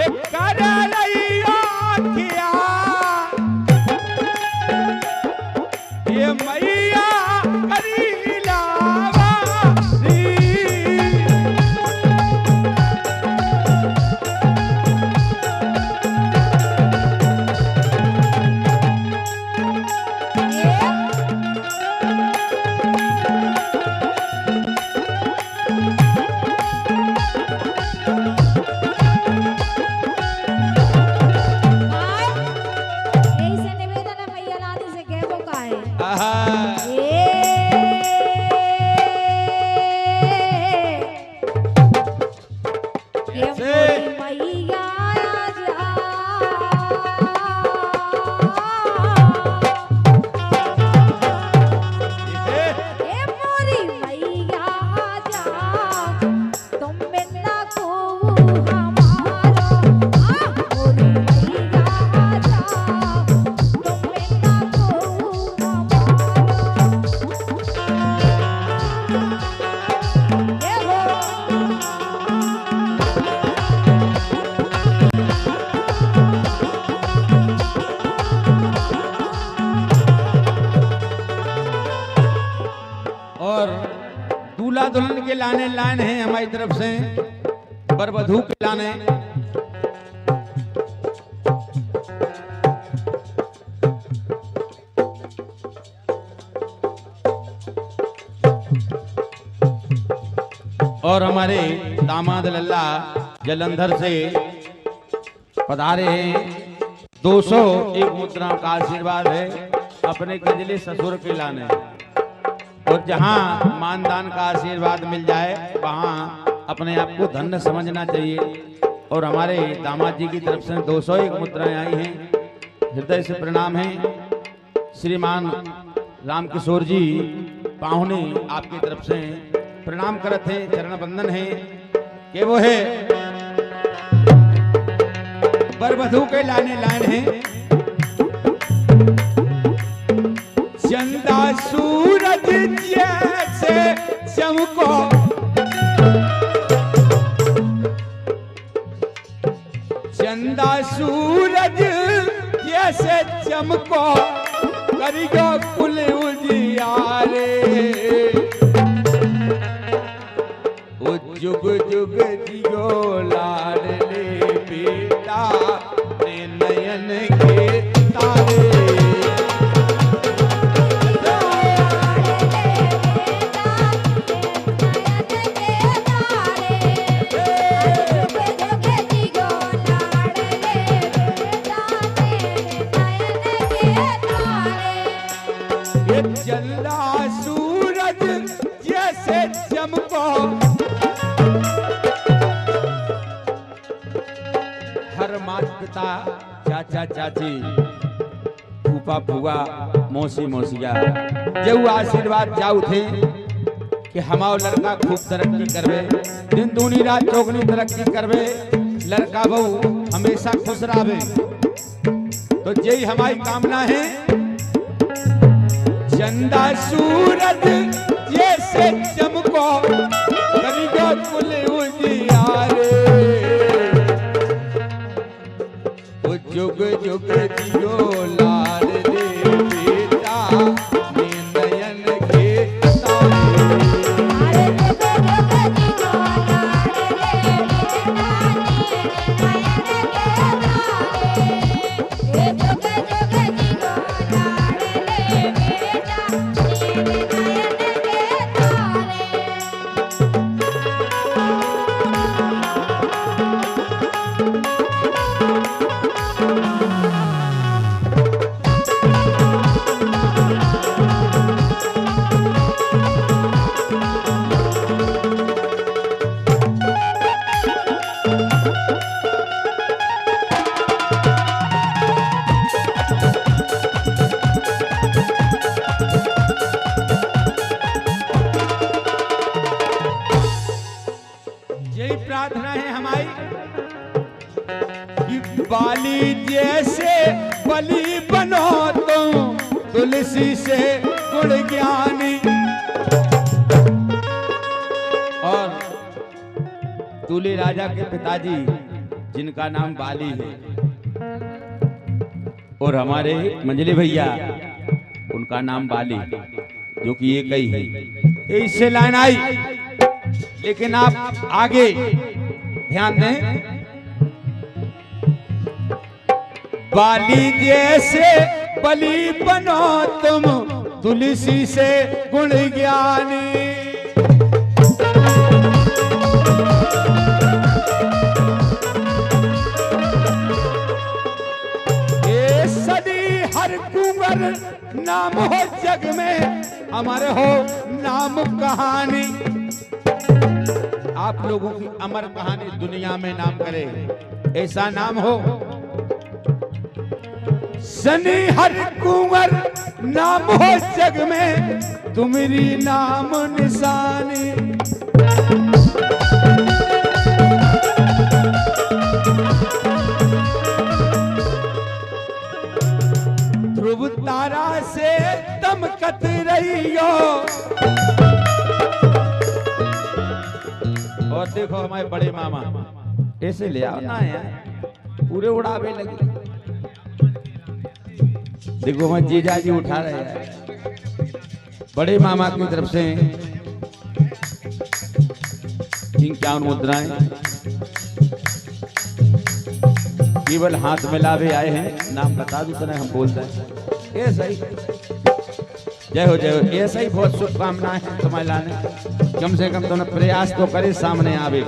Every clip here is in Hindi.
कर रही आँखिया ये मैया करी लावारी दूल्हा दुल्हन के लाने लाइन है हमारी तरफ से, वर वधू के लाने। और हमारे दामाद लल्ला जलंधर से पधारे हैं। 201 मुद्रा का आशीर्वाद है अपने गजले ससुर के लाने। और जहां मानदान का आशीर्वाद मिल जाए वहां अपने आप को धन्य समझना चाहिए। और हमारे दामाद जी की तरफ से 201 मुद्राएं आई हैं, हृदय से प्रणाम है। श्रीमान रामकिशोर जी पाहुने आपकी तरफ से प्रणाम करते हैं, चरण बंदन है कि वो है वर वधू के लाने लाइन है। चंदा सूरज जैसे चमको चंदा सूरज जैसे चमको करियो कुल उजियारे ओ जुग जुग जियो लाडले बेटा ने नयन के तारे। चंदा सूरज जैसे चमको हर माता पिता चाचा चाची फूफा फुआ मौसी मौसिया जो आशीर्वाद जाऊ थे कि हमारा लड़का खूब तरक्की करवे, दिन दूनी रात चौगनी तरक्की करवे, लड़का बहू हमेशा खुश रहे। तो यही हमारी कामना है। चंदा सूरज जैसे चमको करियो कुल उजियारे ओ जुग जुग जियो लाडले बेटा ने नयन के प्रार्थना है हमारी कि बाली जैसे बलि बनो तुम तुलसी से गुण ज्ञानी। और दूल्हे राजा के पिताजी जिनका नाम बाली है, और हमारे मंजली भैया उनका नाम बाली, जो कि एक ही है। ये इससे लाइन आई, लेकिन आप आगे ध्यान दें। बाली जैसे बलि बनो तुम, तुलसी से गुण ज्ञानी। ये सदी हर कुंवर नाम हो जग में, अमर हो नाम कहानी। आप लोगों की अमर कहानी दुनिया में नाम करे, ऐसा नाम हो। सनी हर कुंवर नाम हो जग में, तुम्हारी नाम निशानी। ध्रुव तारा से दमकत रहियो। और देखो हमारे बड़े मामा ऐसे ले आओ ना यार, पूरे उड़ावे लगे। देखो हमारे जीजा जी उठा रहे हैं, बड़े मामा की तरफ से 51 मुद्राएं केवल हाथ में लावे आए हैं। नाम बता दो तो हम बोलते हैं। ऐसा ही जय हो जय हो, ऐसा ही बहुत शुभकामनाएं हैं तुम्हारे लाने। कम से कम तुमने प्रयास तो करे सामने आवे।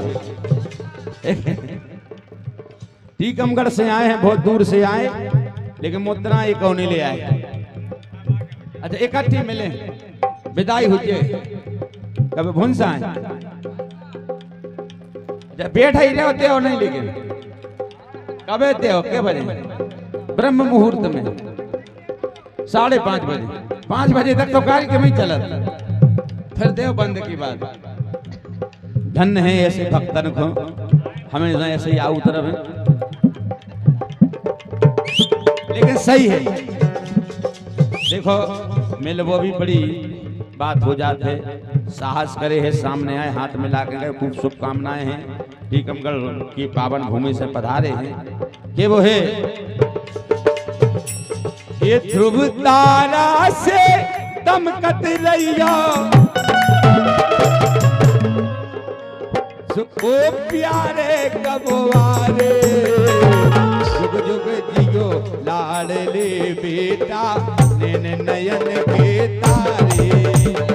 टीकमगढ़ से आए हैं, बहुत दूर से आए, लेकिन मुद्रा एक और नहीं ले आए। अच्छा इकट्ठी मिले, विदाई हुई कभी भुंसा है। बैठा ही रहते हो नहीं, लेकिन कब आते हो के बजे? ब्रह्म मुहूर्त में 5:30 बजे, 5 बजे तक तो कार्यक्रम ही चला, फिर देव बंद की बात। धन्य है ऐसे भक्तन को, हमें ऐसे ही आऊ तरफ। लेकिन सही है, देखो मिल वो भी बड़ी बात हो जाते। साहस करे है, सामने आए, हाथ मिला के गए। खूब शुभकामनाएं हैं। टीकमगढ़ की पावन भूमि से पधारे हैं कि वो है ये ध्रुव तारा से दमकत रहियो। ओ प्यारे कबवारे, जुग जुग जियो लाडले बेटा, नैन नयन के तारे।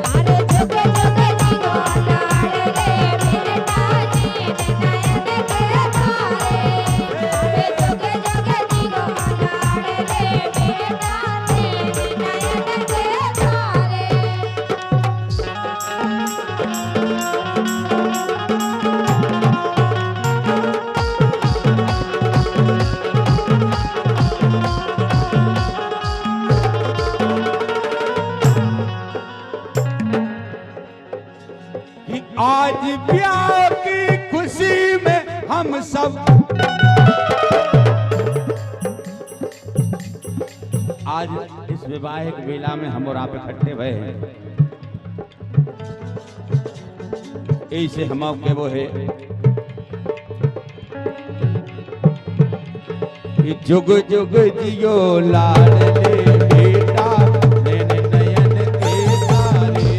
अरे जुग जुग जियो लाडले बेटा, नैन नयन के तारे। अरे जुग जुग जियो लाडले बेटा, नैन नयन के तारे। आज ब्याह की खुशी में हम सब, आज इस विवाहिक बेला में हम और आप इकट्ठे हुए हैं। ऐसे हम के वो है कि जुग जुग जियो लाडले बेटा, नैन नयन के तारे।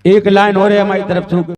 एक लाइन हो रही है हमारी तरफ से।